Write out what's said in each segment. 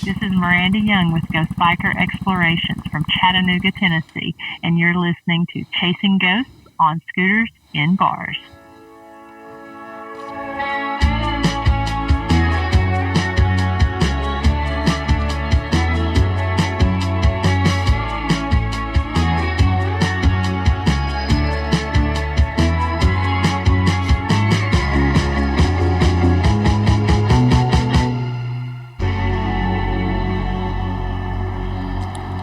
This is Miranda Young with Ghost Biker Explorations from Chattanooga, Tennessee, and you're listening to Chasing Ghosts on Scooters in Bars.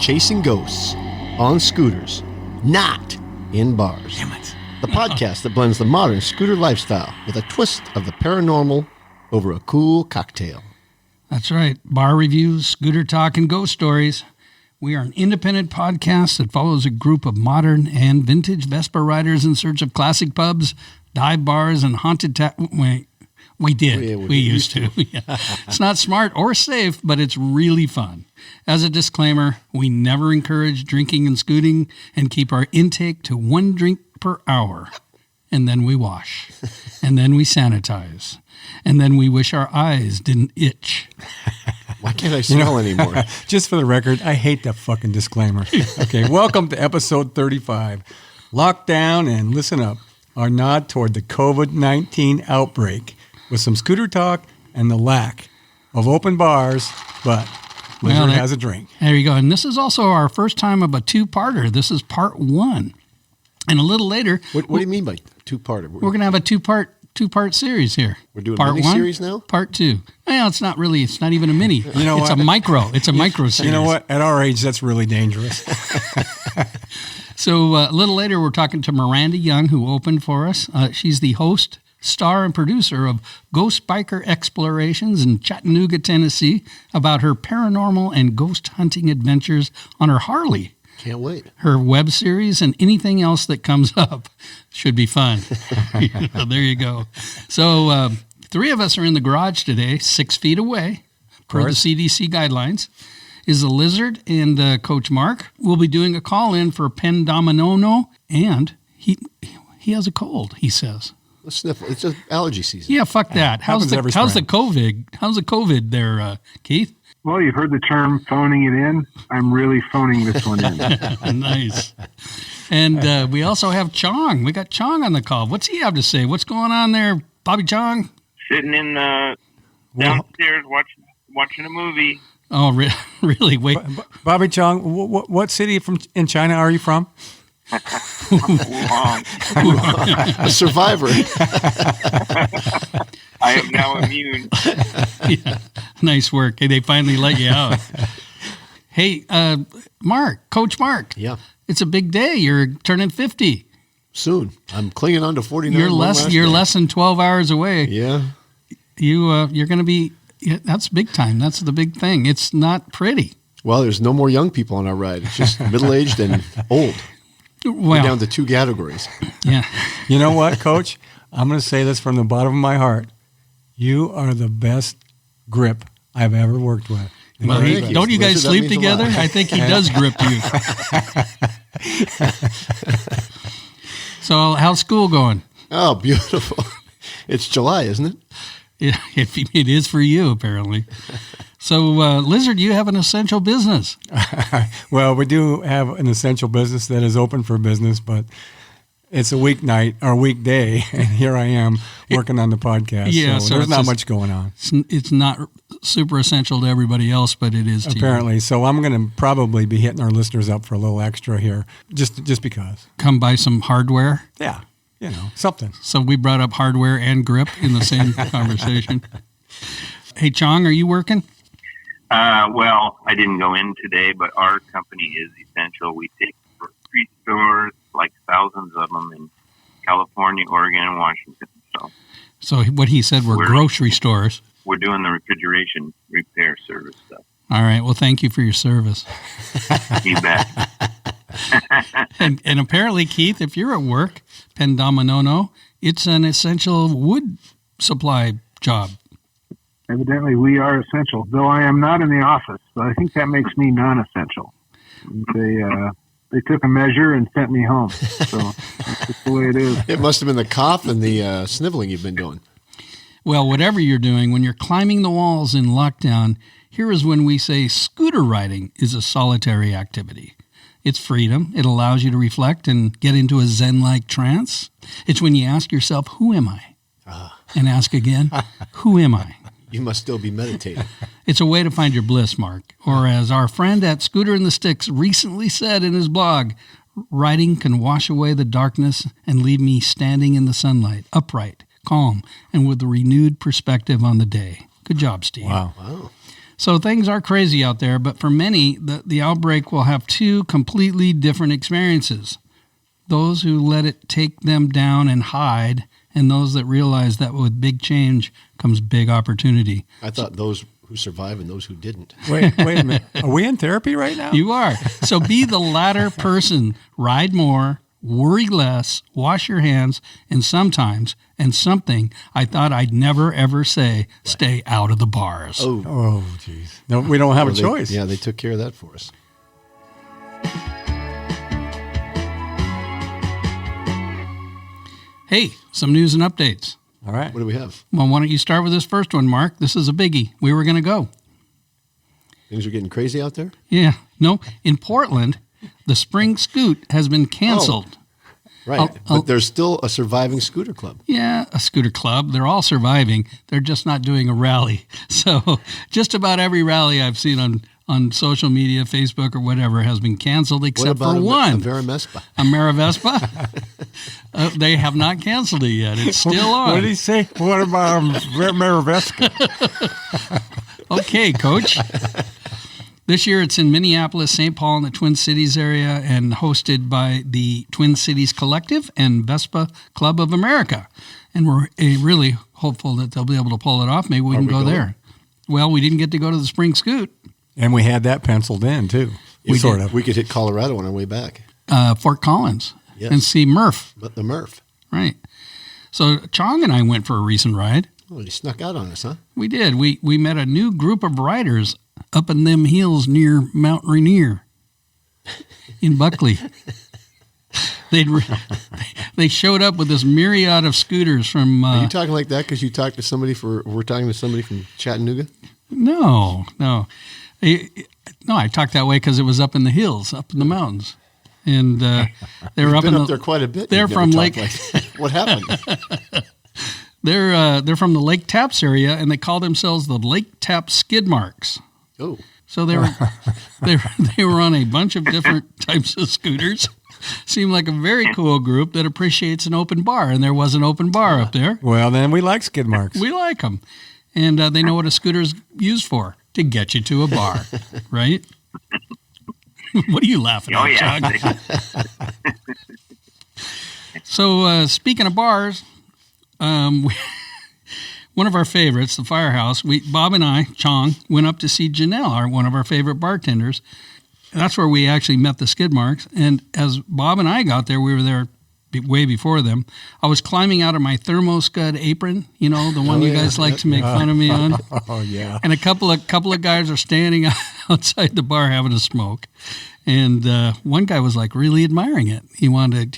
Chasing Ghosts on Scooters, not in bars. Damn it. The podcast that blends the modern scooter lifestyle with a twist of the paranormal over a cool cocktail. That's right. Bar reviews, scooter talk, and ghost stories. We are an independent podcast that follows a group of modern and vintage Vespa riders in search of classic pubs, dive bars, and haunted We used to. Yeah. It's not smart or safe, but it's really fun. As a disclaimer, we never encourage drinking and scooting and keep our intake to 1 drink per hour. And then we wash. And then we sanitize. And then we wish our eyes didn't itch. Why can't I smell anymore? Just for the record, I hate that fucking disclaimer. Okay, welcome to episode 35. Lock down and listen up. Our nod toward the COVID-19 outbreak with some scooter talk and the lack of open bars, but Lizard has a drink. There you go. And this is also our first time of a two-parter. This is part 1. And a little later... What do you mean by two-parter? We're going to have a two-part series here. We're doing part a mini-series now? Part 2. Well, it's not really. It's not even a mini. You know it's what? a micro. It's a micro series. You know what? At our age, that's really dangerous. So a little later, we're talking to Miranda Young, who opened for us. She's the host, star, and producer of Ghost Biker Explorations in Chattanooga, Tennessee, about her paranormal and ghost hunting adventures on her Harley. Can't wait. Her web series and anything else that comes up should be fun. There you go. So 3 of us are in the garage today, 6 feet away, per the CDC guidelines, is the Lizard and Coach Mark. We'll be doing a call-in for Pendominono, and he has a cold, he says. A sniffle. It's just allergy season. Yeah, fuck that. How's the COVID there, Keith? Well, you've heard the term phoning it in. I'm really phoning this one in. Nice. And we also have Chong. We got Chong on the call. What's he have to say? What's going on there, Bobby Chong? Sitting in downstairs watching a movie. Oh, really? Wait. Bobby Chong, what city in China are you from? A survivor. I am now immune. Yeah. Nice work. Hey, they finally let you out. Hey, Coach Mark. Yeah. It's a big day. You're turning 50. Soon. I'm clinging on to 49. You're less than 12 hours away. Yeah. You're going to be. Yeah, that's big time. That's the big thing. It's not pretty. Well, there's no more young people on our ride. It's just middle-aged and old. Well, we're down to 2 categories. Yeah. You know what, Coach? I'm going to say this from the bottom of my heart. You are the best grip I've ever worked with. Well, don't you guys sleep together? I think he does grip you. So how's school going? Oh, beautiful. It's July, isn't it? It is for you, apparently. So, Lizard, you have an essential business. Well, we do have an essential business that is open for business, but it's a weeknight or weekday, and here I am working on the podcast. Yeah, so there's not much going on. It's not super essential to everybody else, but it is to apparently. You. So I'm going to probably be hitting our listeners up for a little extra here, just because. Come buy some hardware. Yeah. You know, something. So we brought up hardware and grip in the same conversation. Hey, Chong, are you working? Well, I didn't go in today, but our company is essential. We take street stores, like thousands of them in California, Oregon, and Washington. So what he said were grocery stores. We're doing the refrigeration repair service stuff. All right. Well, thank you for your service. You bet. And apparently, Keith, if you're at work, Pendominono, it's an essential wood supply job. Evidently, we are essential, though I am not in the office. But I think that makes me non-essential. They took a measure and sent me home. So that's just the way it is. It must have been the cough and the sniveling you've been doing. Well, whatever you're doing, when you're climbing the walls in lockdown, Here is when we say scooter riding is a solitary activity. It's freedom. It allows you to reflect and get into a Zen-like trance. It's when you ask yourself, who am I? And ask again, who am I? You must still be meditating. It's a way to find your bliss, Mark. Or as our friend at Scooter and the Sticks recently said in his blog, riding can wash away the darkness and leave me standing in the sunlight, upright, calm, and with a renewed perspective on the day. Good job, Steve. Wow. So things are crazy out there, but for many, the outbreak will have two completely different experiences. Those who let it take them down and hide, and those that realize that with big change comes big opportunity. I thought those who survive and those who didn't. Wait a minute. Are we in therapy right now? You are. So be the latter person. Ride more, worry less, wash your hands, and sometimes, and something I thought I'd never ever say, stay out of the bars. Oh, jeez. No, we don't have a choice. Yeah, they took care of that for us. Hey, some news and updates. All right. What do we have? Well, why don't you start with this first one, Mark? This is a biggie. We were going to go. Things are getting crazy out there? Yeah. No, in Portland, the Spring Scoot has been canceled. Right. But there's still a surviving scooter club. Yeah, a scooter club. They're all surviving. They're just not doing a rally. So just about every rally I've seen on social media, Facebook or whatever, has been canceled except for one. A Veramespa? A Maravespa? They have not canceled it yet. It's still on. What did he say? What about Maravesca? Okay, Coach. This year it's in Minneapolis, St. Paul, in the Twin Cities area, and hosted by the Twin Cities Collective and Vespa Club of America. And we're really hopeful that they'll be able to pull it off. Maybe we can go there. Well, we didn't get to go to the Spring Scoot. And we had that penciled in, too. We could hit Colorado on our way back. Fort Collins. Yes. And see Murph. But the Murph. Right. So Chong and I went for a recent ride. Oh, he snuck out on us, huh? We did. We met a new group of riders up in them hills near Mount Rainier in Buckley. They showed up with this myriad of scooters from... Are you talking like that because you talked to somebody we're talking to somebody from Chattanooga? No. I talked that way because it was up in the hills, up in the mountains. And they were up been up there quite a bit. They're from Lake... What happened? They're from the Lake Taps area, and they call themselves the Lake Taps Skid Marks. Oh, so they were on a bunch of different types of scooters. Seemed like a very cool group that appreciates an open bar, and there was an open bar up there. Well, then we like skid marks. We like them, and they know what a scooter is used for, to get you to a bar, right? What are you laughing at, Chuck? So speaking of bars. One of our favorites, the Firehouse, Bob and I, Chong, went up to see Janelle, one of our favorite bartenders. That's where we actually met the Skid Marks. And as Bob and I got there, we were there way before them. I was climbing out of my thermoscud apron, the one you guys like to make fun of me on. Oh, yeah. And a couple of guys are standing outside the bar having a smoke. And one guy was like really admiring it. He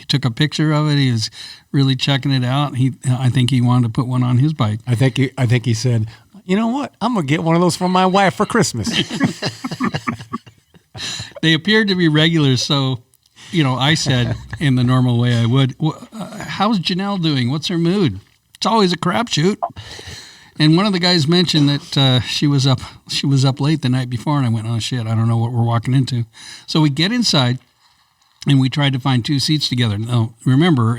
took a picture of it. He was really checking it out. I think he wanted to put one on his bike. I think he said, you know what? I'm gonna get one of those for my wife for Christmas. They appeared to be regulars, so I said in the normal way I would, "How's Janelle doing? What's her mood?" It's always a crapshoot. And one of the guys mentioned that she was up late the night before, and I went, "Oh shit, I don't know what we're walking into." So we get inside, and we tried to find two seats together. Now remember,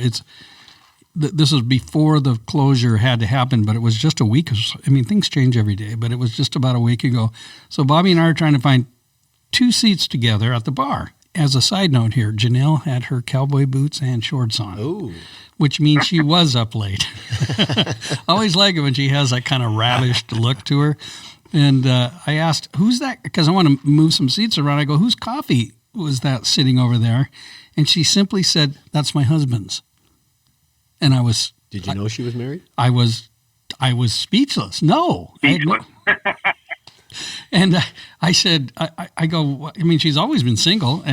this was before the closure had to happen, but it was just a week. Things change every day, but it was just about a week ago. So Bobby and I are trying to find two seats together at the bar. As a side note here, Janelle had her cowboy boots and shorts on. Oh. Which means she was up late. I always like it when she has that kind of ravished look to her. And I asked, who's that? Because I want to move some seats around. I go, whose coffee was that sitting over there? And she simply said, that's my husband's. And I was... Did you know she was married? I was speechless. No. Speechless. And I said, I go, she's always been single,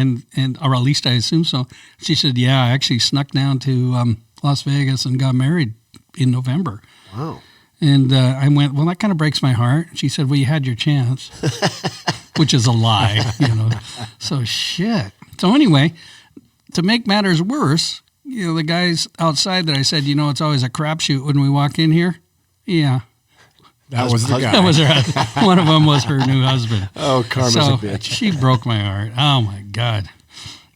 or at least I assume so. She said, yeah, I actually snuck down to Las Vegas and got married in November. Wow. And I went, well, that kind of breaks my heart. She said, well, you had your chance, which is a lie, So shit. So anyway, to make matters worse, the guys outside that I said, it's always a crapshoot when we walk in here. Yeah. That was the guy. That was her. One of them was her new husband. Oh, karma's a bitch. She broke my heart. Oh, my God.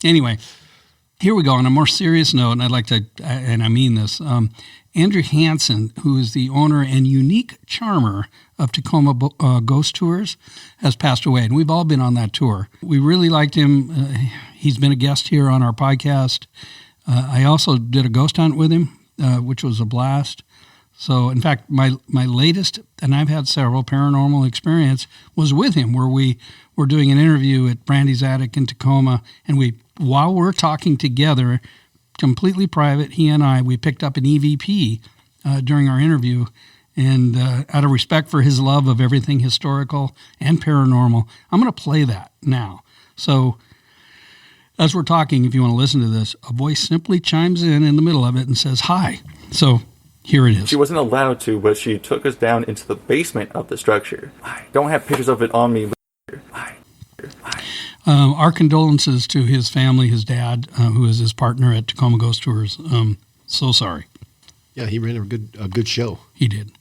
Anyway, here we go. On a more serious note, and I'd like to, and I mean this, Andrew Hansen, who is the owner and unique charmer of Tacoma Ghost Tours, has passed away, and we've all been on that tour. We really liked him. He's been a guest here on our podcast. I also did a ghost hunt with him, which was a blast. So, in fact, my latest, and I've had several, paranormal experience was with him, where we were doing an interview at Brandy's Attic in Tacoma, and while we're talking together, completely private, he and I, we picked up an EVP during our interview, and out of respect for his love of everything historical and paranormal, I'm going to play that now. So, as we're talking, if you want to listen to this, a voice simply chimes in the middle of it and says, hi. So, here it is. She wasn't allowed to, but she took us down into the basement of the structure. I don't have pictures of it on me. Our condolences to his family, his dad, who is his partner at Tacoma Ghost Tours. So sorry. Yeah, he ran a good show. He did.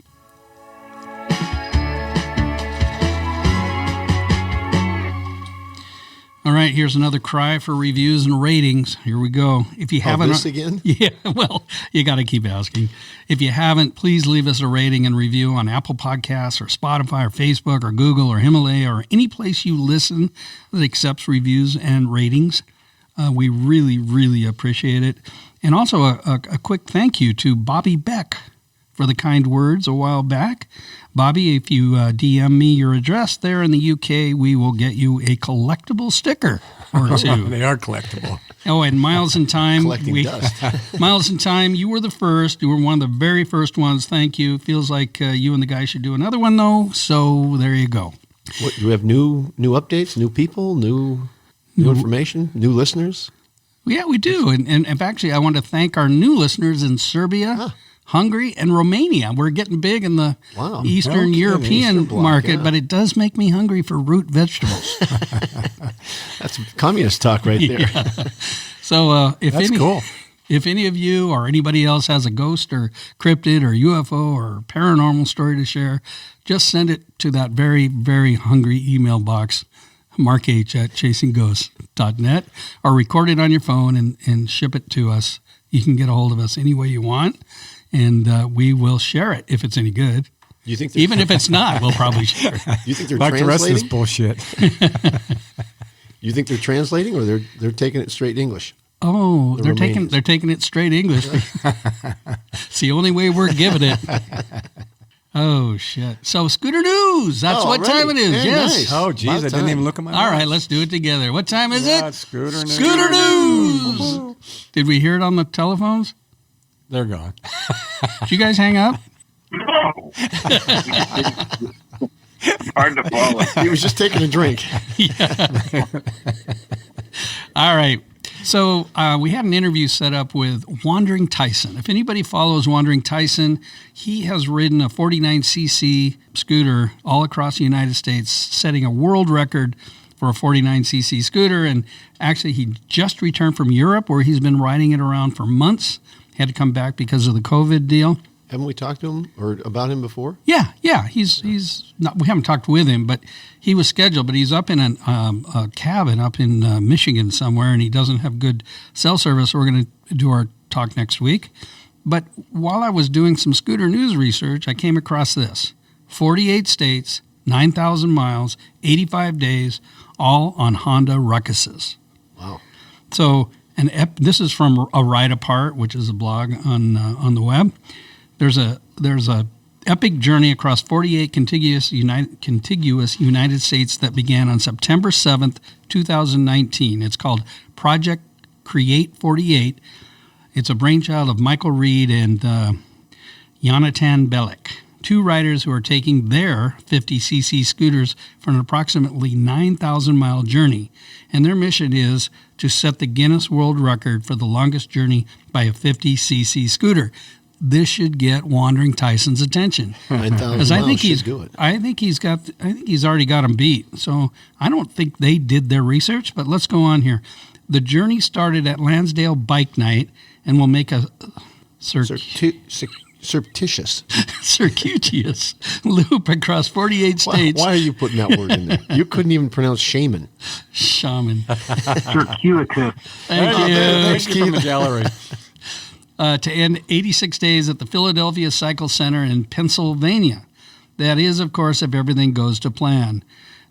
All right, here's another cry for reviews and ratings. Here we go. If you haven't, this again? Yeah, well, you got to keep asking. If you haven't, please leave us a rating and review on Apple Podcasts or Spotify or Facebook or Google or Himalaya or any place you listen that accepts reviews and ratings. We really, really appreciate it. And also a quick thank you to Bobby Beck for the kind words a while back. Bobby, if you DM me your address there in the UK, we will get you a collectible sticker or two. They are collectible. Oh, and Miles in Time. Collecting dust. Miles in Time, you were the first. You were one of the very first ones. Thank you. Feels like you and the guy should do another one, though. So there you go. What, do we have new updates, new people, new information, new listeners? Yeah, we do. And actually, I want to thank our new listeners in Serbia, Hungary, and Romania. We're getting big in the Eastern European Eastern bloc, market, but it does make me hungry for root vegetables. That's communist talk right there. Yeah. So That's cool. If any of you or anybody else has a ghost or cryptid or UFO or paranormal story to share, just send it to that very, very hungry email box, markh@chasingghosts.net, or record it on your phone and ship it to us. You can get a hold of us any way you want, and we will share it if it's any good. You think Even if it's not, we'll probably share it. You think they're Like the rest of this translating? bullshit. You think they're translating, or they're taking it straight English? Oh, they're Romanians. taking it straight English. It's the only way we're giving it. Oh shit! So Scooter News. That's what already? time it is. Very Yes. nice. Oh, geez, About I didn't time. even look at my All right, watch. let's do it together. What time is Yeah, it? it's Scooter News. Scooter News. Did we hear it on the telephones? They're gone. Did you guys hang up? No. Hard to follow. He was just taking a drink. All right. So we had an interview set up with Wandering Tyson. If anybody follows Wandering Tyson, he has ridden a 49cc scooter all across the United States, setting a world record for a 49cc scooter. And actually, he just returned from Europe, where he's been riding it around for months. He had to come back because of the COVID deal. Haven't we talked to him or about him before? Yeah. He's not. We haven't talked with him, but he was scheduled. But he's up in a cabin up in Michigan somewhere, and he doesn't have good cell service. So we're going to do our talk next week. But while I was doing some Scooter News research, I came across this: 48 states, 9,000 miles, 85 days, all on Honda Ruckuses. Wow. So, this is from A Ride Apart, which is a blog on the web. There's a epic journey across 48 contiguous United States that began on September 7th, 2019. It's called Project Create 48. It's a brainchild of Michael Reed and Jonathan Bellick, two riders who are taking their 50cc scooters for an approximately 9,000-mile journey. And their mission is to set the Guinness World Record for the longest journey by a 50cc scooter. this should get Wandering Tyson's attention. 9,000 Because I think miles should do it. I think he's already got him beat. So I don't think they did their research, but let's go on here. The journey started at Lansdale Bike Night and will make a Surreptitious. circuitous loop across 48 states. Why are you putting that word in there? You couldn't even pronounce shaman. Shaman. Circuitous. Thank you. Thank you from the gallery. To end 86 days at the Philadelphia Cycle Center in Pennsylvania. That is, of course, if everything goes to plan.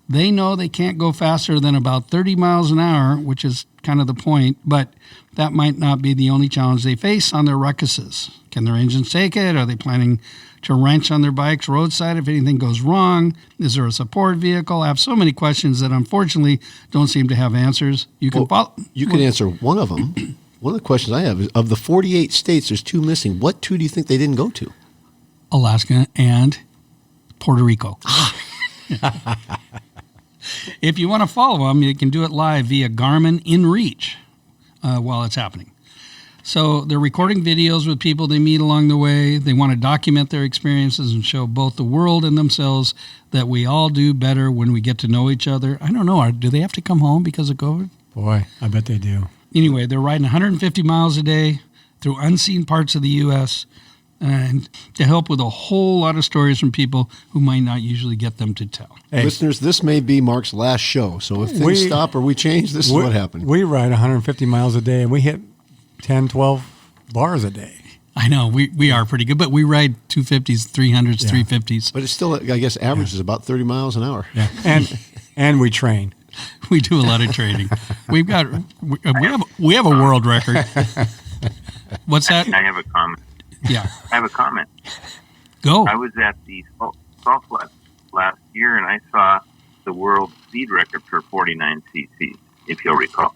They know they can't go faster than about 30 miles an hour, which is kind of the point, but that might not be the only challenge they face on their ruckuses. Can their engines take it? Are they planning to wrench on their bikes roadside if anything goes wrong? Is there a support vehicle? I have so many questions that unfortunately don't seem to have answers. You can answer one of them. One of the questions I have is, of the 48 states, there's 2 missing. What 2 do you think they didn't go to? Alaska and Puerto Rico. If you want to follow them, you can do it live via Garmin InReach while it's happening. So they're recording videos with people they meet along the way. They want to document their experiences and show both the world and themselves that we all do better when we get to know each other. I don't know. Do they have to come home because of COVID? Boy, I bet they do. Anyway, they're riding 150 miles a day through unseen parts of the U.S. and to help with a whole lot of stories from people who might not usually get them to tell. Hey. Listeners, this may be Mark's last show, so if things stop or we change, this is what happened. We ride 150 miles a day, and we hit 10, 12 bars a day. I know, we are pretty good, but we ride 250s, 300s, 350s. But it's still, I guess, average is about 30 miles an hour. Yeah, and we train. We do a lot of training. We have a world record. What's that? I have a comment. Yeah. I have a comment. Go. I was at the Salt Flats last year, and I saw the world speed record for 49 cc, if you'll recall.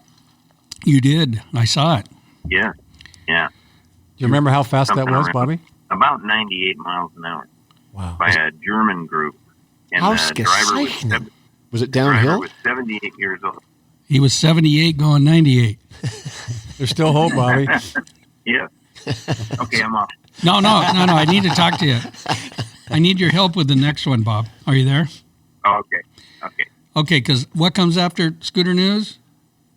You did. I saw it. Yeah. Yeah. Do you remember how fast Something that was, around Bobby? About 98 miles an hour. Wow. By a German group. And the driver was it downhill? Was 78 years old. He was 78 going 98. There's still hope, Bobby. Yeah. Okay, I'm off. No. I need to talk to you. I need your help with the next one, Bob. Are you there? Oh, okay. Okay, because what comes after Scooter News?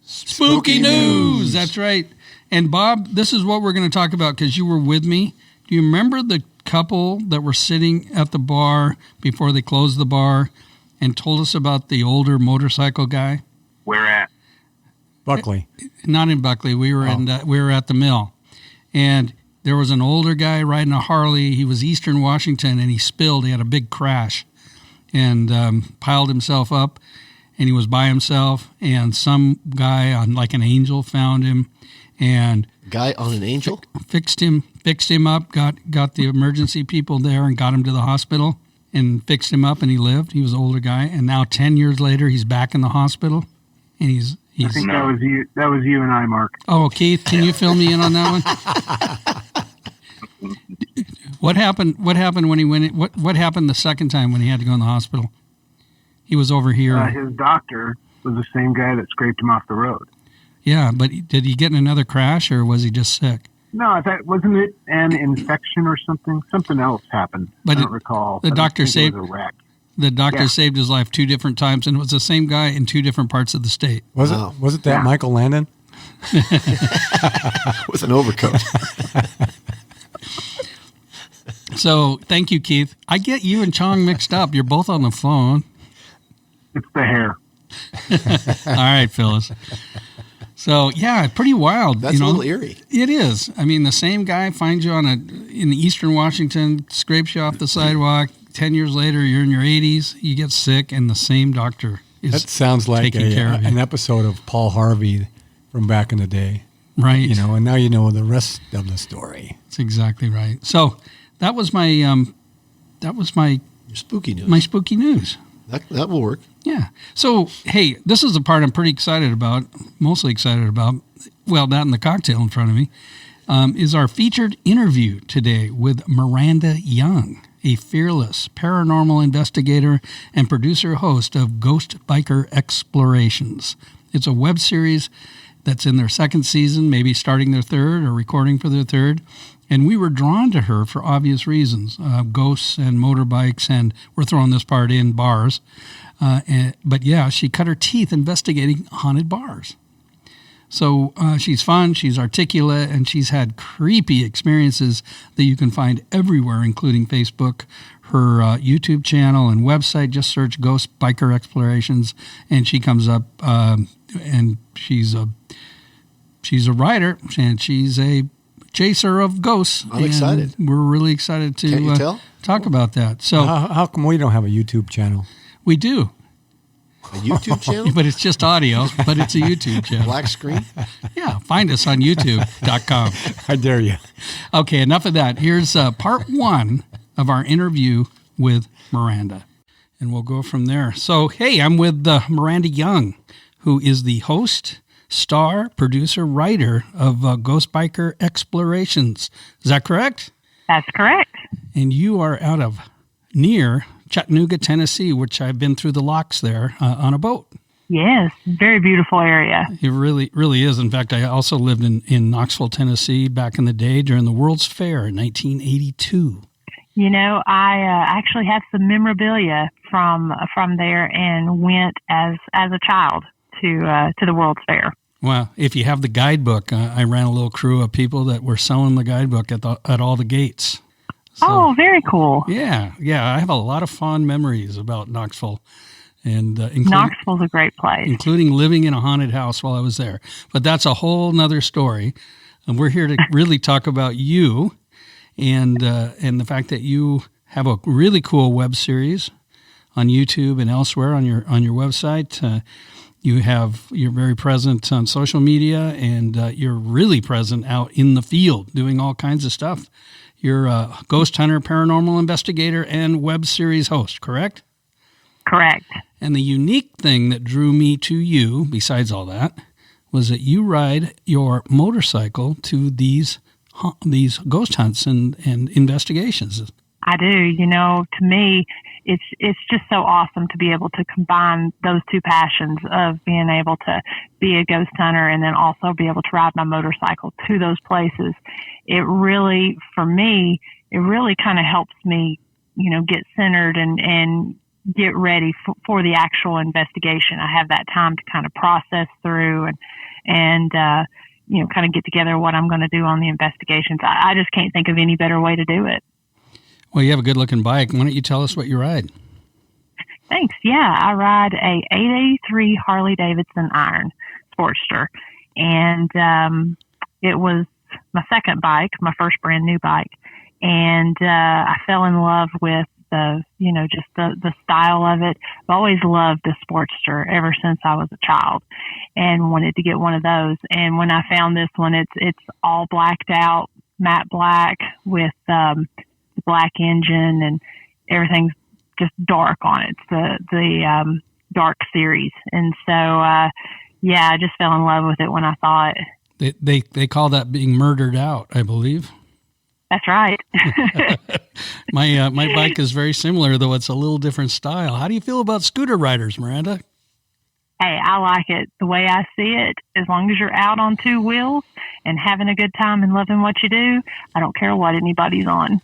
Spooky News. That's right. And Bob, this is what we're going to talk about because you were with me. Do you remember the couple that were sitting at the bar before they closed the bar and told us about the older motorcycle guy? Where at? Buckley. Not in Buckley. We were we were at the mill, and there was an older guy riding a Harley. He was Eastern Washington, and he spilled. He had a big crash, and piled himself up, and he was by himself. And some guy on like an Angel found him, and guy on an Angel fixed him up. Got the emergency people there and got him to the hospital and fixed him up, and he lived. He was an older guy, and now 10 years later, he's back in the hospital, and he's I think that was you. That was you and I, Mark. Oh, Keith, can you fill me in on that one? What happened when he went? What happened the second time when he had to go in the hospital? He was over here. His doctor was the same guy that scraped him off the road. Yeah, but did he get in another crash or was he just sick? No, wasn't it an infection or something? Something else happened. But I don't recall. The doctor saved. It was a wreck. The doctor saved his life 2 different times, and it was the same guy in 2 different parts of the state. Was it that Michael Landon? With an overcoat. So, thank you, Keith. I get you and Chong mixed up. You're both on the phone. It's the hair. All right, Phyllis. So, yeah, pretty wild. That's a little eerie. It is. I mean, the same guy finds you in Eastern Washington, scrapes you off the sidewalk. 10 years later, you're in your 80s, you get sick, and the same doctor is that sounds like taking care of you. An episode of Paul Harvey from back in the day. Right. And now you know the rest of the story. That's exactly right. So that was my Your spooky news. My spooky news. That will work. Yeah. So, hey, this is the part I'm pretty excited about, mostly excited about. Well, that and the cocktail in front of me, is our featured interview today with Miranda Young, a fearless paranormal investigator and producer-host of Ghost Biker Explorations. It's a web series that's in their 2nd season, maybe starting their 3rd or recording for their 3rd. And we were drawn to her for obvious reasons, ghosts and motorbikes, and we're throwing this part in, bars. But yeah, she cut her teeth investigating haunted bars. So she's fun, she's articulate, and she's had creepy experiences that you can find everywhere, including Facebook, her YouTube channel and website. Just search Ghost Biker Explorations, and she comes up, and she's a writer, and she's a chaser of ghosts. I'm excited. We're really excited to Can't you tell? talk about that. So How come we don't have a YouTube channel? we do, A YouTube channel? but it's just audio, but it's a YouTube channel. Black screen? Yeah, find us on youtube.com. I dare you. Okay, enough of that. Here's part one of our interview with Miranda, and we'll go from there. So, hey, I'm with Miranda Young, who is the host, star, producer, writer of Ghost Biker Explorations. Is that correct? That's correct. And you are out of near Chattanooga, Tennessee, which I've been through the locks there on a boat. Yes, very beautiful area. It really, really is. In fact, I also lived in Knoxville, Tennessee back in the day during the World's Fair in 1982. You know, I actually have some memorabilia from there, and went as a child to the World's Fair. Well, if you have the guidebook, I ran a little crew of people that were selling the guidebook at all the gates. So, Oh, very cool. yeah. I have a lot of fond memories about Knoxville, and Knoxville's a great place. including living in a haunted house while I was there. But that's a whole nother story, and we're here to really talk about you, and the fact that you have a really cool web series on YouTube and elsewhere on your website. You're very present on social media, and you're really present out in the field doing all kinds of stuff. You're a ghost hunter, paranormal investigator, and web series host, correct? Correct. And the unique thing that drew me to you, besides all that, was that you ride your motorcycle to these ghost hunts and investigations. I do. You know, to me, it's just so awesome to be able to combine those two passions of being able to be a ghost hunter and then also be able to ride my motorcycle to those places. It really, for me, it really kind of helps me, you know, get centered and get ready for the actual investigation. I have that time to kind of process through and you know, kind of get together what I'm going to do on the investigations. I just can't think of any better way to do it. Well, you have a good-looking bike. Why don't you tell us what you ride? Thanks. Yeah, I ride a 883 Harley Davidson Iron Sportster, and it was my second bike, my first brand new bike, and I fell in love with just the style of it. I've always loved the Sportster ever since I was a child, and wanted to get one of those. And when I found this one, it's all blacked out, matte black with the black engine, and everything's just dark on it. It's the dark series, and so I just fell in love with it when I saw it. They call that being murdered out, I believe. That's right. My bike is very similar, though it's a little different style. How do you feel about scooter riders, Miranda? Hey, I like it the way I see it. As long as you're out on two wheels and having a good time and loving what you do, I don't care what anybody's on.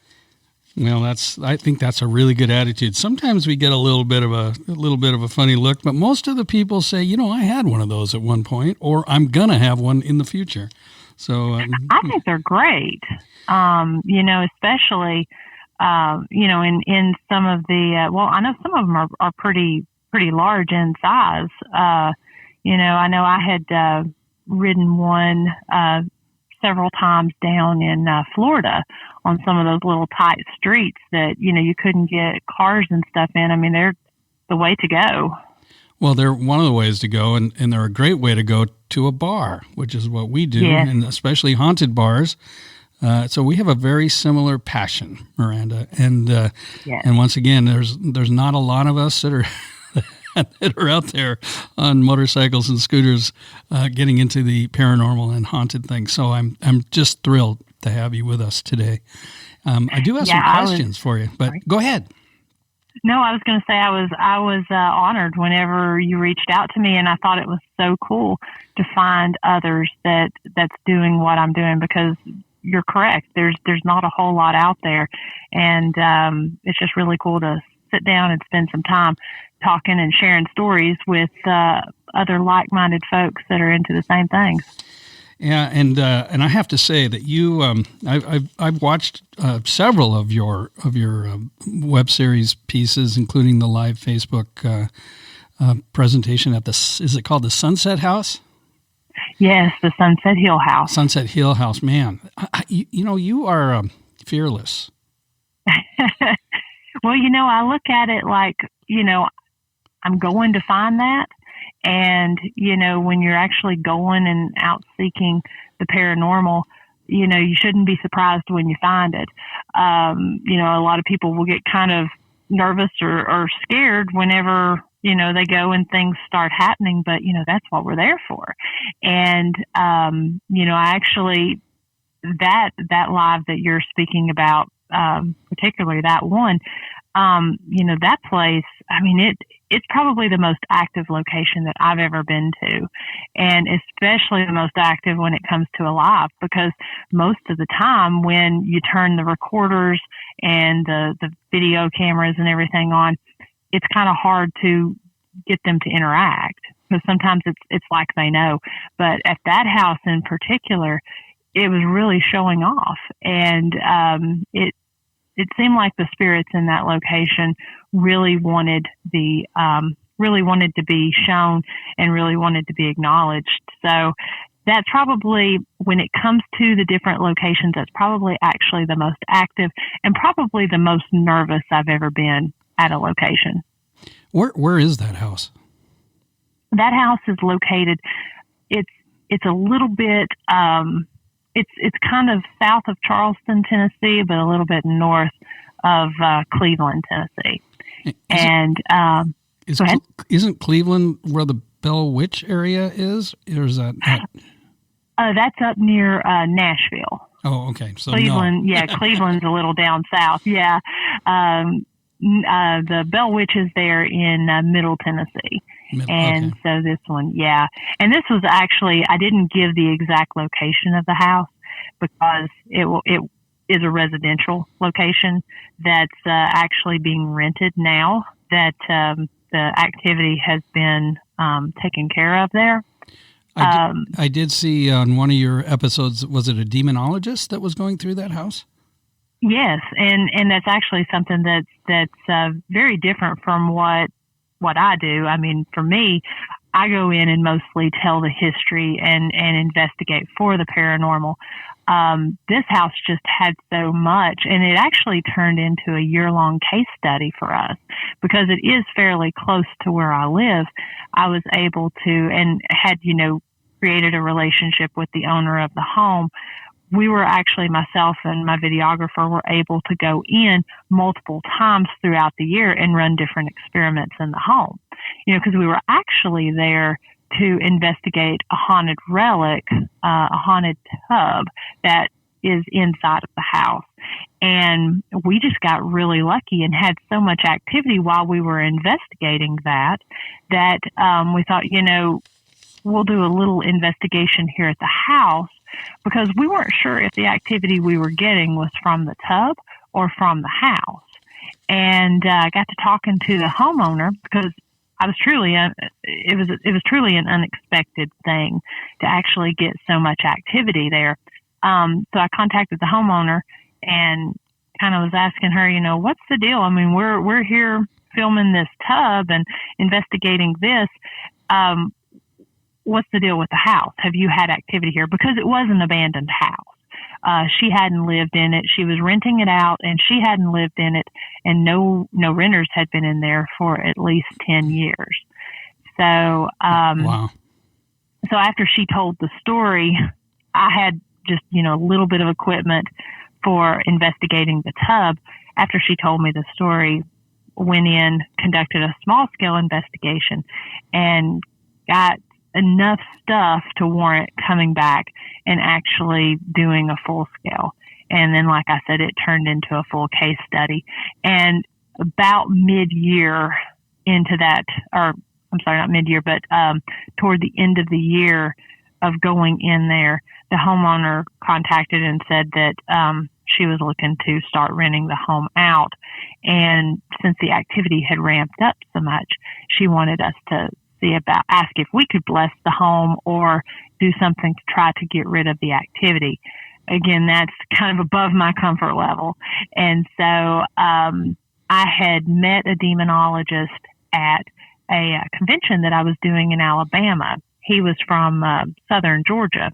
Well, I think that's a really good attitude. Sometimes we get a little bit of a funny look, but most of the people say, you know, I had one of those at one point, or I'm gonna have one in the future. So I think they're great. You know, especially you know, in some of the I know some of them are pretty large in size. You know, I know I had ridden one several times down in Florida on some of those little tight streets that, you know, you couldn't get cars and stuff in. I mean, they're the way to go. Well, they're one of the ways to go, and they're a great way to go to a bar, which is what we do, Yes. and especially haunted bars. So we have a very similar passion, Miranda. And Yes. and once again, there's not a lot of us that are that are out there on motorcycles and scooters getting into the paranormal and haunted things. So I'm just thrilled to have you with us today. I do have some questions for you, but go ahead. No, I was going to say I was honored whenever you reached out to me, and I thought it was so cool to find others that's doing what I'm doing, because you're correct. There's not a whole lot out there, and it's just really cool to sit down and spend some time talking and sharing stories with other like-minded folks that are into the same things. Yeah, and I have to say that you, I've watched several of your web series pieces, including the live Facebook presentation at is it called the Sunset House? Yes, the Sunset Hill House. Sunset Hill House, man. You are fearless. Well, I look at it like, I'm going to find that. And, when you're actually going and out seeking the paranormal, you shouldn't be surprised when you find it. A lot of people will get kind of nervous or scared whenever, they go and things start happening, but, that's what we're there for. And, I actually, that live that you're speaking about, particularly that one, that place, it's probably the most active location that I've ever been to, and especially the most active when it comes to a live, because most of the time when you turn the recorders and the video cameras and everything on, it's kind of hard to get them to interact, because sometimes it's like they know. But at that house in particular, it was really showing off, and it seemed like the spirits in that location really wanted to be shown and really wanted to be acknowledged. So that's probably, when it comes to the different locations, that's probably actually the most active and probably the most nervous I've ever been at a location. Where is that house? That house is located, it's a little bit, it's kind of south of Charleston, Tennessee, but a little bit north of Cleveland, Tennessee. Isn't Cleveland where the Bell Witch area is? Or is that not? That's up near Nashville. Oh, okay. So Cleveland, no. Yeah, Cleveland's a little down south. Yeah. The Bell Witch is there in Middle Tennessee. And so this one, yeah. And this was actually, I didn't give the exact location of the house because it is a residential location that's actually being rented now that the activity has been taken care of there. I did see on one of your episodes, was it a demonologist that was going through that house? Yes, and that's actually something that's very different from what I do. For me, I go in and mostly tell the history and investigate for the paranormal. This house just had so much, and it actually turned into a year-long case study for us because it is fairly close to where I live. I was able to, and had, created a relationship with the owner of the home. We were actually, myself and my videographer were able to go in multiple times throughout the year and run different experiments in the home, because we were actually there to investigate a haunted relic, a haunted tub that is inside of the house. And we just got really lucky and had so much activity while we were investigating that we thought, we'll do a little investigation here at the house, because we weren't sure if the activity we were getting was from the tub or from the house. And I got to talking to the homeowner because I was truly, it was truly an unexpected thing to actually get so much activity there. So I contacted the homeowner and kind of was asking her, what's the deal? We're here filming this tub and investigating this. What's the deal with the house? Have you had activity here? Because it was an abandoned house. She hadn't lived in it. She was renting it out, and she hadn't lived in it, and no renters had been in there for at least 10 years. So, wow. So after she told the story, I had just, a little bit of equipment for investigating the tub. After she told me the story, went in, conducted a small-scale investigation, and got enough stuff to warrant coming back and actually doing a full scale. And then, like I said, it turned into a full case study. And about mid-year into that, or I'm sorry, not mid-year, but toward the end of the year, of going in there, the homeowner contacted and said that she was looking to start renting the home out. And since the activity had ramped up so much, she wanted us to ask if we could bless the home or do something to try to get rid of the activity. Again, that's kind of above my comfort level. And so I had met a demonologist at a convention that I was doing in Alabama. He was from southern Georgia.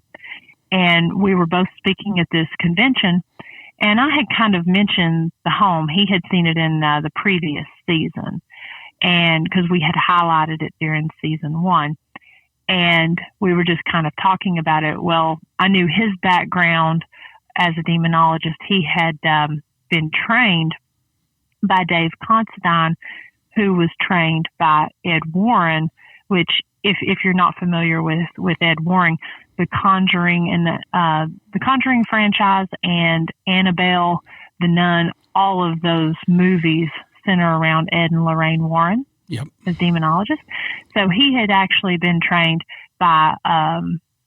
And we were both speaking at this convention. And I had kind of mentioned the home. He had seen it in the previous season. And because we had highlighted it during season 1. And we were just kind of talking about it. Well, I knew his background as a demonologist. He had been trained by Dave Considine, who was trained by Ed Warren, which if you're not familiar with Ed Warren, The Conjuring and the Conjuring franchise and Annabelle, The Nun, all of those movies center around Ed and Lorraine Warren. Yep. As demonologist. So he had actually been trained by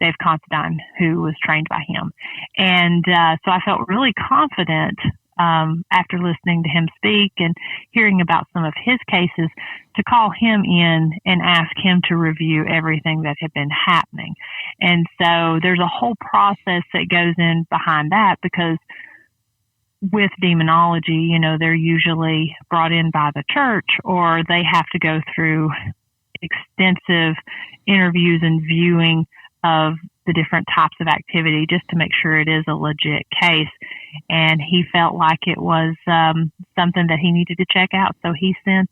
Dave Considine, who was trained by him. And so I felt really confident after listening to him speak and hearing about some of his cases to call him in and ask him to review everything that had been happening. And so there's a whole process that goes in behind that, because with demonology, they're usually brought in by the church, or they have to go through extensive interviews and viewing of the different types of activity just to make sure it is a legit case. And he felt like it was something that he needed to check out. So he sent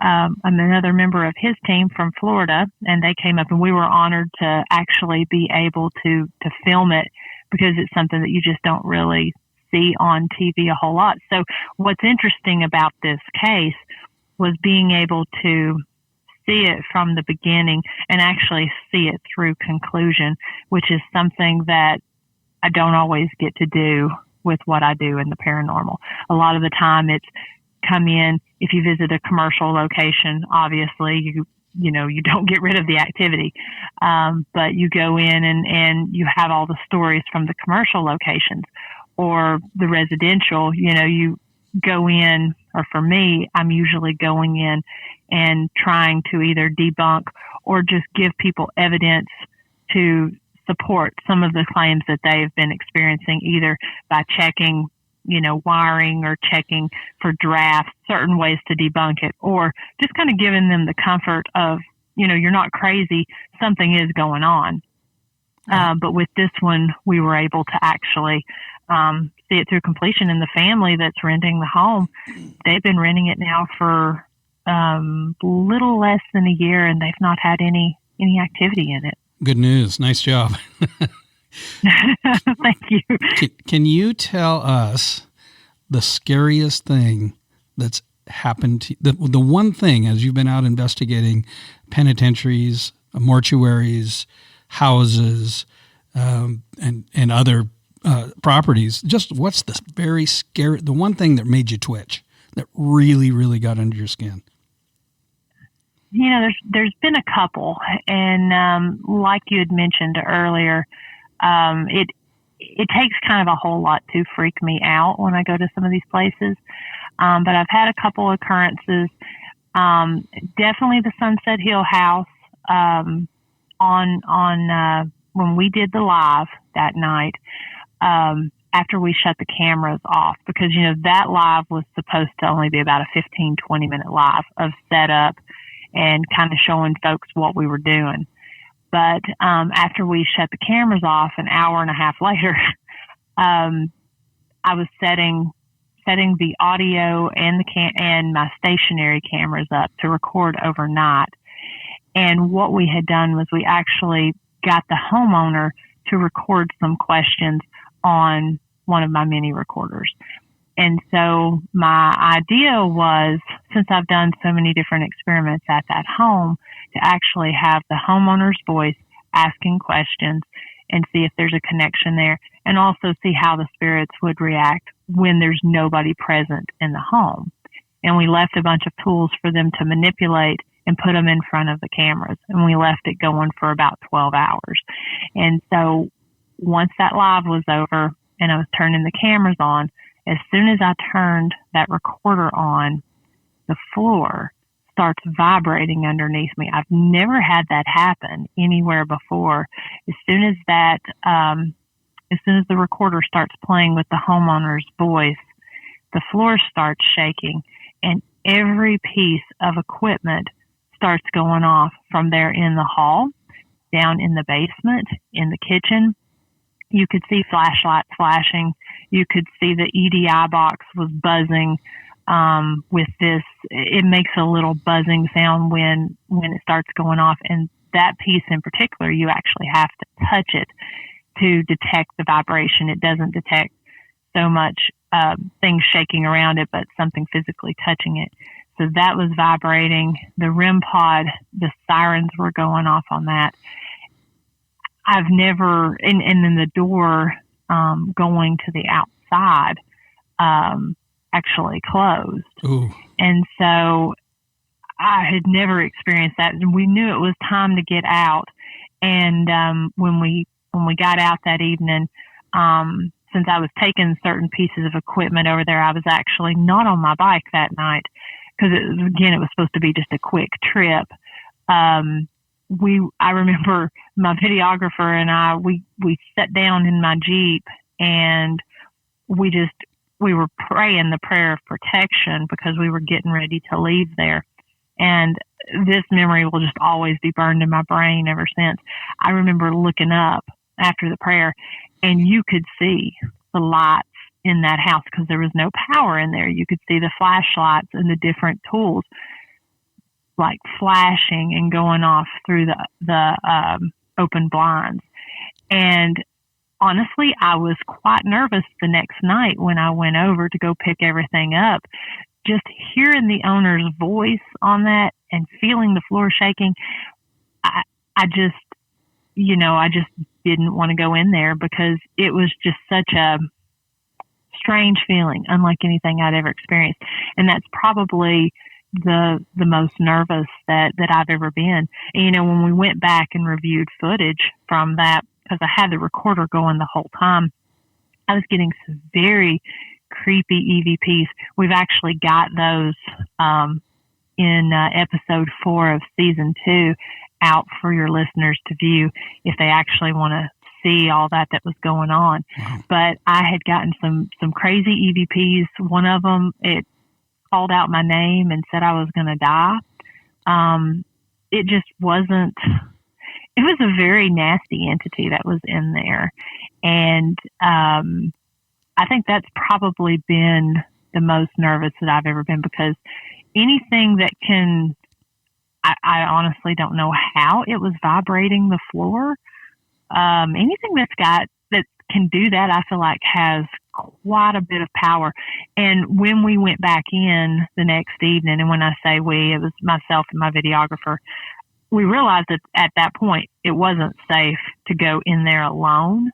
another member of his team from Florida, and they came up, and we were honored to actually be able to film it, because it's something that you just don't really see on TV a whole lot. So what's interesting about this case was being able to see it from the beginning and actually see it through conclusion, which is something that I don't always get to do with what I do in the paranormal. A lot of the time it's come in, if you visit a commercial location, obviously you don't get rid of the activity. But you go in and you have all the stories from the commercial locations. Or the residential, you go in, or for me, I'm usually going in and trying to either debunk or just give people evidence to support some of the claims that they've been experiencing, either by checking, wiring, or checking for drafts, certain ways to debunk it, or just kind of giving them the comfort of, you're not crazy, something is going on. But with this one, we were able to actually see it through completion. And the family that's renting the home, they've been renting it now for little less than a year, and they've not had any activity in it. Good news. Nice job. Thank you. Can you tell us the scariest thing that's happened to the one thing, as you've been out investigating penitentiaries, mortuaries, houses, and other properties, just what's the very scary, the one thing that made you twitch, that really, really got under your skin? There's been a couple, and like you had mentioned earlier, it takes kind of a whole lot to freak me out when I go to some of these places. But I've had a couple occurrences. Definitely the Sunset Hill house, on when we did the live that night, after we shut the cameras off, because, that live was supposed to only be about a 15-20 minute live of setup and kind of showing folks what we were doing. But after we shut the cameras off, an hour and a half later, I was setting the audio and and my stationary cameras up to record overnight. And what we had done was we actually got the homeowner to record some questions on one of my mini recorders. And so my idea was, since I've done so many different experiments at that home, to actually have the homeowner's voice asking questions and see if there's a connection there, and also see how the spirits would react when there's nobody present in the home. And we left a bunch of tools for them to manipulate and put them in front of the cameras. And we left it going for about 12 hours. And so once that live was over and I was turning the cameras on, as soon as I turned that recorder on, the floor starts vibrating underneath me. I've never had that happen anywhere before. As soon as the recorder starts playing with the homeowner's voice, the floor starts shaking and every piece of equipment starts going off from there in the hall, down in the basement, in the kitchen. You could see flashlights flashing. You could see the EDI box was buzzing with this. It makes a little buzzing sound when it starts going off. And that piece in particular, you actually have to touch it to detect the vibration. It doesn't detect so much things shaking around it, but something physically touching it. So that was vibrating. The REM pod, the sirens were going off on that. I've never, and then the door going to the outside actually closed. Ooh. And so I had never experienced that. And we knew it was time to get out. And when we got out that evening, since I was taking certain pieces of equipment over there, I was actually not on my bike that night because it was supposed to be just a quick trip. I remember my videographer and I, we sat down in my Jeep and we were praying the prayer of protection because we were getting ready to leave there. And this memory will just always be burned in my brain ever since. I remember looking up after the prayer and you could see the lights in that house because there was no power in there. You could see the flashlights and the different tools like flashing and going off through the open blinds. And honestly, I was quite nervous the next night when I went over to go pick everything up. Just hearing the owner's voice on that and feeling the floor shaking, I just didn't want to go in there because it was just such a strange feeling, unlike anything I'd ever experienced. And that's probably the most nervous that I've ever been. And, when we went back and reviewed footage from that, because I had the recorder going the whole time, I was getting some very creepy EVPs. We've actually got those in episode 4 of season 2 out for your listeners to view if they actually want to see all that was going on. But I had gotten some crazy EVPs. One of them, it called out my name and said I was going to die. It just wasn't, it was a very nasty entity that was in there. And I think that's probably been the most nervous that I've ever been because anything that can, I honestly don't know how it was vibrating the floor. Anything that can do that, I feel like has quite a bit of power. And when we went back in the next evening, and when I say we, it was myself and my videographer, we realized that at that point it wasn't safe to go in there alone.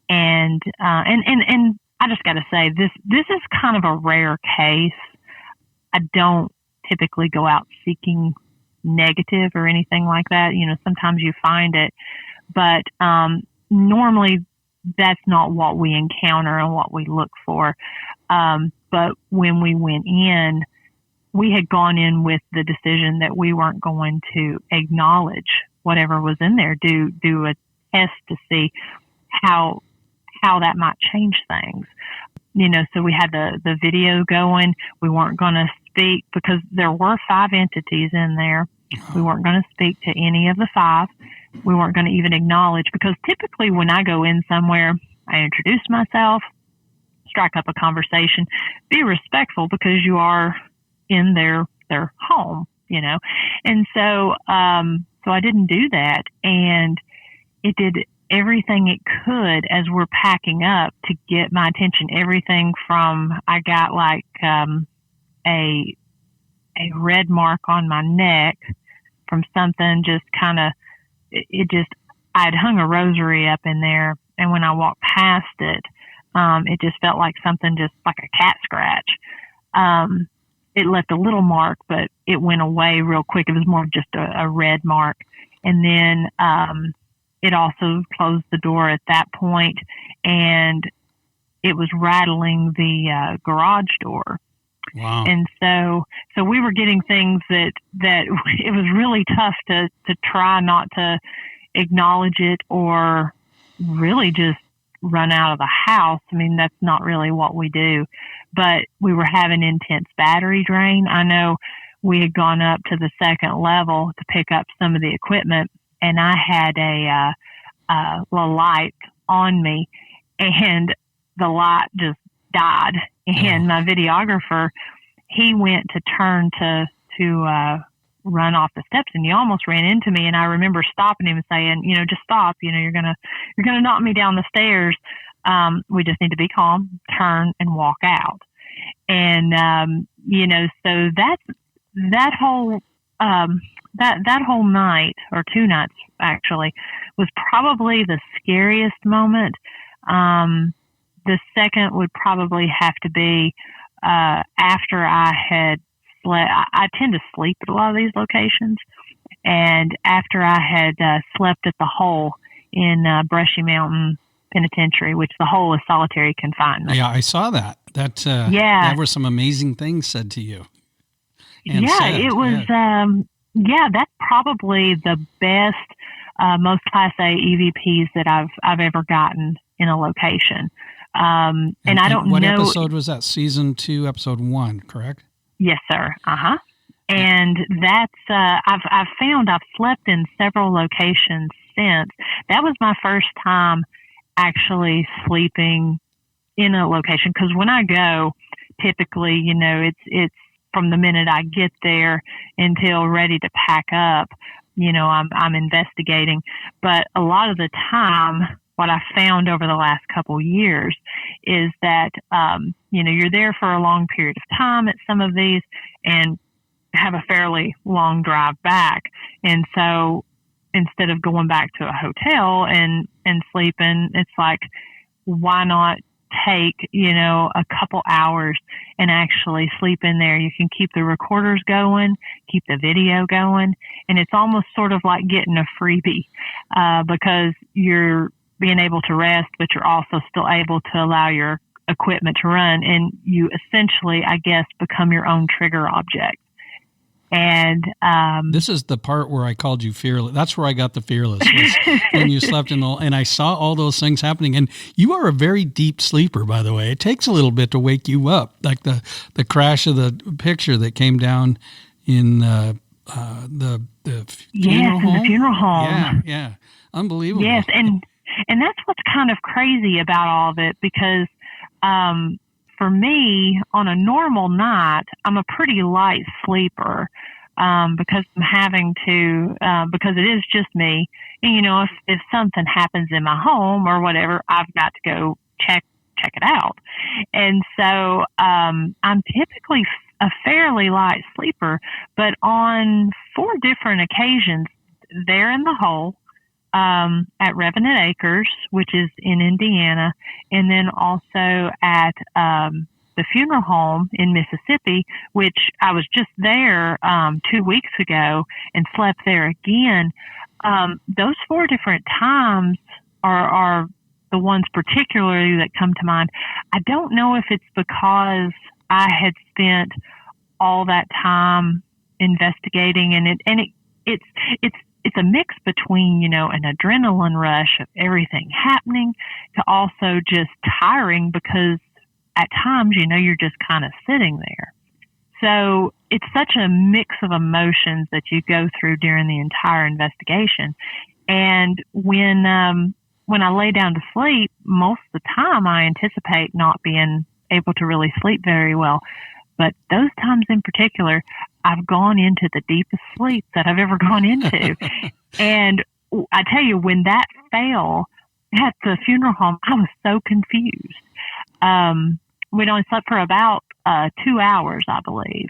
And I just got to say this is kind of a rare case. I don't typically go out seeking negative or anything like that. Sometimes you find it, but normally that's not what we encounter and what we look for. But when we went in, we had gone in with the decision that we weren't going to acknowledge whatever was in there, do a test to see how that might change things. So we had the video going. We weren't going to speak because there were 5 entities in there. We weren't going to speak to any of the 5. We weren't going to even acknowledge because typically when I go in somewhere, I introduce myself, strike up a conversation, be respectful because you are in their home, And so I didn't do that. And it did everything it could as we're packing up to get my attention. Everything from, I got like a red mark on my neck from something just kind of, I'd hung a rosary up in there. And when I walked past it, it just felt like something just like a cat scratch. it left a little mark, but it went away real quick. It was more of just a red mark. And then it also closed the door at that point, and it was rattling the garage door. Wow. And so we were getting things that it was really tough to try not to acknowledge it or really just run out of the house. I mean, that's not really what we do, but we were having intense battery drain. I know we had gone up to the second level to pick up some of the equipment, and I had a light on me, and the light just died. And my videographer, he went to turn to run off the steps, and he almost ran into me. And I remember stopping him and saying, just stop. You're gonna knock me down the stairs. We just need to be calm, turn, and walk out. And so that whole night, or 2 nights actually, was probably the scariest moment. The second would probably have to be after I had slept. I tend to sleep at a lot of these locations, and after I had slept at the Hole in Brushy Mountain Penitentiary, which the Hole is solitary confinement. Yeah, I saw that. That were some amazing things said to you. It was. That's probably the best, most Class A EVPs that I've ever gotten in a location. And I don't know. What episode was that? Season 2, episode 1, correct? Yes, sir. Uh-huh. And that's, I've found I've slept in several locations since. That was my first time actually sleeping in a location. Cause when I go, typically, it's from the minute I get there until ready to pack up, I'm investigating. But a lot of the time, what I found over the last couple years is that, you're there for a long period of time at some of these and have a fairly long drive back. And so instead of going back to a hotel and sleeping, it's like, why not take, a couple hours and actually sleep in there? You can keep the recorders going, keep the video going, and it's almost sort of like getting a freebie, because you're being able to rest, but you're also still able to allow your equipment to run, and you essentially, I guess, become your own trigger object. And this is the part where I called you fearless. That's where I got the fearless, was when you slept and I saw all those things happening. And you are a very deep sleeper, by the way. It takes a little bit to wake you up, like the crash of the picture that came down in the funeral home. The funeral home. Yeah, unbelievable. Yes, and that's what's kind of crazy about all of it, because for me, on a normal night, I'm a pretty light sleeper, because I'm having to, because it is just me. And, if something happens in my home or whatever, I've got to go check it out. And so, I'm typically a fairly light sleeper, but on 4 different occasions, there in the Hole, at Revenant Acres, which is in Indiana, and then also at the funeral home in Mississippi, which I was just there 2 weeks ago and slept there again. Those 4 different times are the ones particularly that come to mind. I don't know if it's because I had spent all that time investigating, and it's a mix between, an adrenaline rush of everything happening to also just tiring, because at times, you're just kind of sitting there. So it's such a mix of emotions that you go through during the entire investigation. And when I lay down to sleep, most of the time I anticipate not being able to really sleep very well. But those times in particular, I've gone into the deepest sleep that I've ever gone into. And I tell you, when that fell at the funeral home, I was so confused. We'd only slept for about 2 hours, I believe.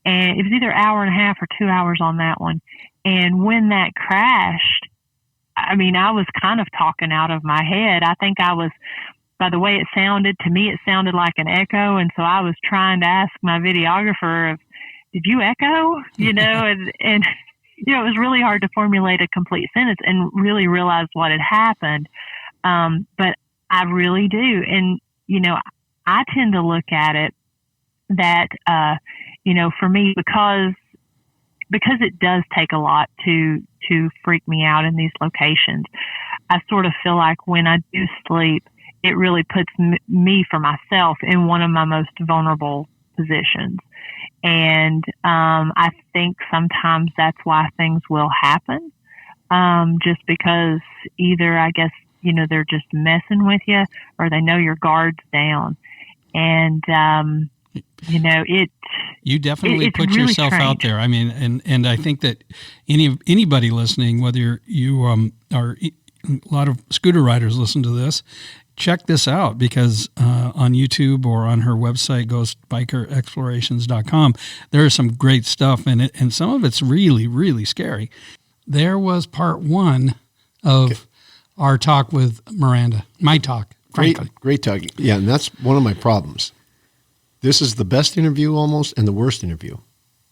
And it was either an hour and a half or 2 hours on that one. And when that crashed, I was kind of talking out of my head. I think I was, by the way it sounded, to me it sounded like an echo. And so I was trying to ask my videographer did you echo? And it was really hard to formulate a complete sentence and really realize what had happened. But I really do. And, I tend to look at it that, for me, because it does take a lot to freak me out in these locations, I sort of feel like when I do sleep, it really puts me for myself in one of my most vulnerable positions. And I think sometimes that's why things will happen, just because either, I guess, they're just messing with you or they know your guard's down. And, you definitely put really yourself strange out there. I mean, and I think that anybody listening, whether you are a lot of scooter riders listen to this, check this out, because on YouTube or on her website, ghostbikerexplorations.com, there is some great stuff in it, and some of it's really, really scary. There was part one of our talk with Miranda, my talk, frankly. Great talk. Yeah, and that's one of my problems. This is the best interview almost and the worst interview,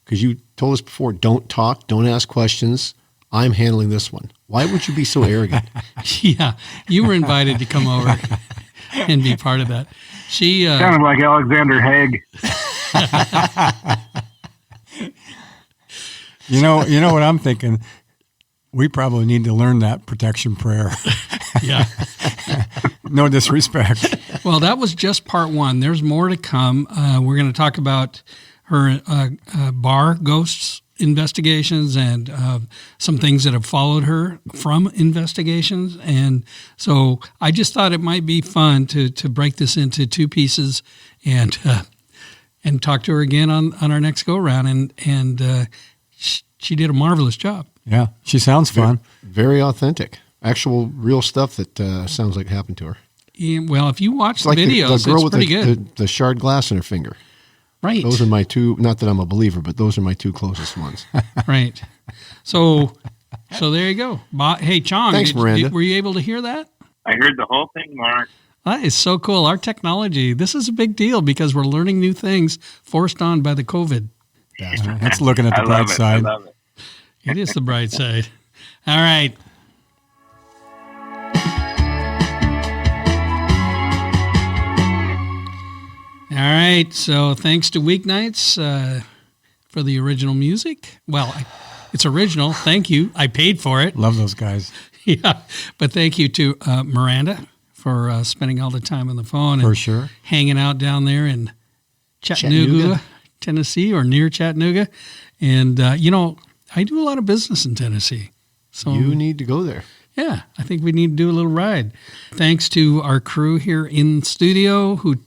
because you told us before, don't talk, don't ask questions. I'm handling this one. Why would you be so arrogant? Yeah, you were invited to come over and be part of that. She sounded like Alexander Haig. You know what I'm thinking? We probably need to learn that protection prayer. Yeah. No disrespect. Well, that was just part one. There's more to come. We're going to talk about her bar ghosts investigations and some things that have followed her from investigations. And so I just thought it might be fun to break this into two pieces and talk to her again on our next go round. And she did a marvelous job. Yeah, she sounds fun. Very authentic. Actual real stuff that sounds like happened to her. Yeah, well, if you watch It's the like videos, the girl it's with pretty good. the shard glass in her finger. Right. Those are my two, not that I'm a believer, but those are my two closest ones. Right. So there you go. Hey, Chong, Thanks, Miranda. were you able to hear that? I heard the whole thing, Mark. That is so cool. Our technology, this is a big deal because we're learning new things forced on by the COVID. That's looking at the bright side. I love it. It is the bright side. All right. All right. So thanks to Weeknights for the original music. Well, it's original. Thank you. I paid for it. Love those guys. Yeah. But thank you to Miranda for spending all the time on the phone. For and sure. hanging out down there in Chattanooga, Tennessee, or near Chattanooga. And, I do a lot of business in Tennessee. So You need to go there. yeah, I think we need to do a little ride. Thanks to our crew here in studio who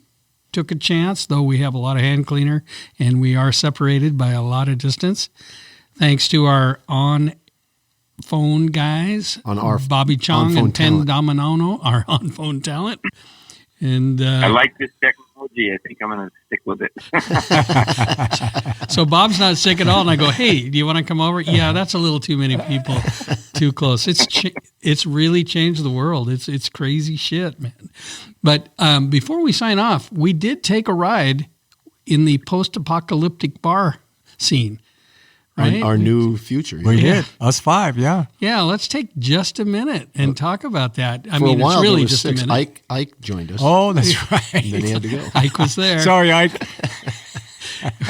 took a chance, though we have a lot of hand cleaner and we are separated by a lot of distance. Thanks to our on-phone guys, On our Bobby Chong on-phone and Penn talent. Dominono, our on-phone talent. And I like this technology. I think I'm going to stick with it. so Bob's not sick at all, and I go, "Hey, do you want to come over?" Yeah, that's a little too many people, too close. It's really changed the world. It's crazy shit, man. But before we sign off, we did take a ride in the post-apocalyptic bar scene, right? Our new future. We did. Us five, yeah. Yeah, let's take just a minute and talk about that. I For mean, a while, it's really there was just 6. a minute. Ike joined us. Oh, that's right. And then he had to go. Ike was there. Sorry, Ike.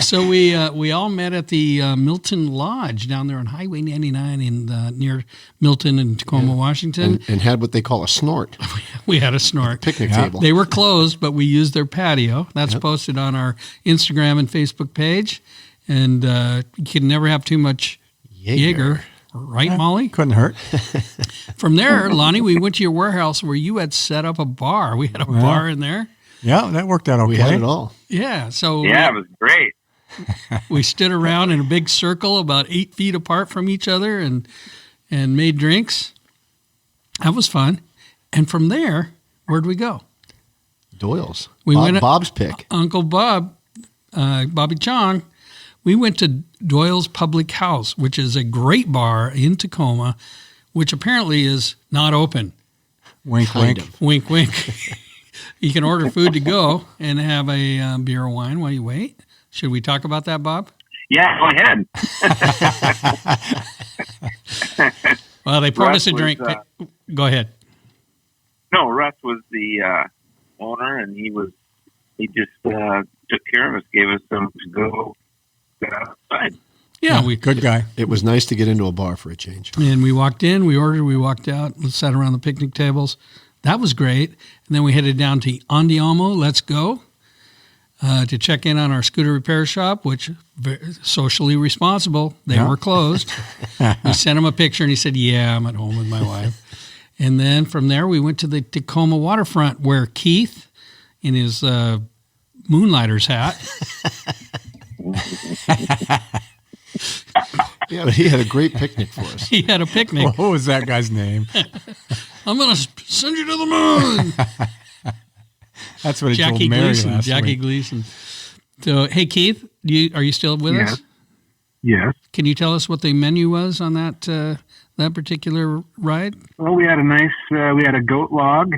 So we all met at the Milton Lodge down there on Highway 99 in near Milton and Tacoma, Washington. And had what they call a snort. We had a snort. Picnic Yeah. table. They were closed, but we used their patio. That's posted on our Instagram and Facebook page. And you can never have too much Jaeger. Right, Molly? Couldn't hurt. From there, Lonnie, we went to your warehouse where you had set up a bar. We had a bar in there. Yeah, that worked out okay. We had it all. Yeah, so Yeah, it was great. we stood around in a big circle about 8 feet apart from each other and made drinks. That was fun. And from there, where'd we go? Doyle's. We went Bob's pick. Uncle Bob, Bobby Chong. We went to Doyle's Public House, which is a great bar in Tacoma, which apparently is not open. Wink, Kind wink. of. Wink, wink. You can order food to go and have a beer or wine while you wait. Should we talk about that, Bob? Yeah, go ahead. Well, they poured us Russ a drink. Go ahead. No, Russ was the owner, and he just took care of us, gave us some to go outside. Yeah, good guy. It was nice to get into a bar for a change. And we walked in, we ordered, we walked out, sat around the picnic tables. That was great. And then we headed down to Andiamo, Let's Go, to check in on our scooter repair shop, which very socially responsible. They were closed. We sent him a picture, and he said, "Yeah, I'm at home with my wife." And then from there, we went to the Tacoma waterfront, where Keith, in his Moonlighter's hat, Yeah, but he had a great picnic for us. he had a picnic. What was that guy's name? I'm going to send you to the moon. That's what he Jackie told Mary Gleason. last Jackie week. Gleason. So, hey, Keith, are you still with us? Yes. Can you tell us what the menu was on that particular ride? Well, we had we had a goat log.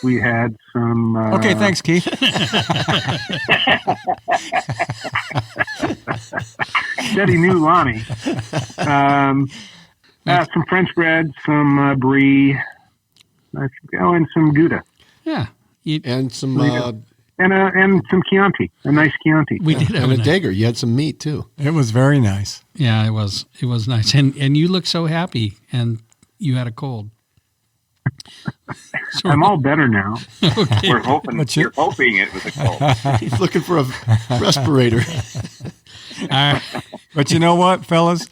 We had some. Okay, thanks, Keith. Said he knew Lonnie. Some French bread, some brie, and some Gouda. Yeah. And some And some Chianti, a nice Chianti. We did have and a nice- dagger. You had some meat too. It was very nice. Yeah, it was nice. And you look so happy, and you had a cold. So I'm all better now. okay. We're hoping you're hoping it was a cold. He's looking for a respirator. All right. But you know what, fellas?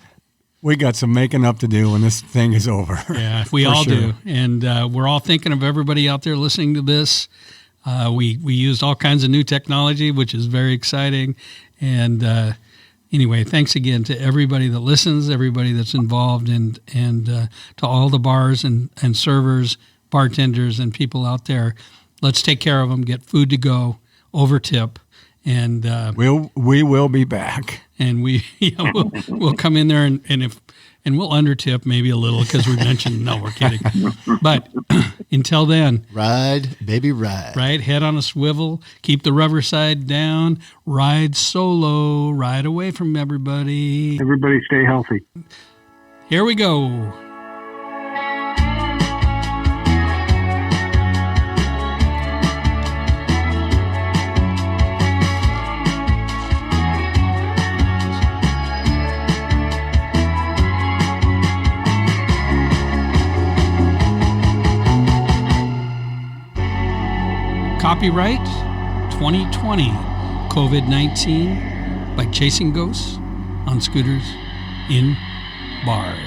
We got some making up to do when this thing is over. Yeah, we For all sure. do. And we're all thinking of everybody out there listening to this. We used all kinds of new technology, which is very exciting. And anyway, thanks again to everybody that listens, everybody that's involved, and to all the bars and servers, bartenders, and people out there. Let's take care of them, get food to go, over tip, and We will be back. and we'll come in there and we'll undertip maybe a little because we mentioned, no, we're kidding. But until then, Ride, baby, ride. right, head on a swivel, keep the rubber side down, ride solo, ride away from everybody. Everybody stay healthy. Here we go. Copyright 2020 COVID-19 by Chasing Ghosts on Scooters in Bars.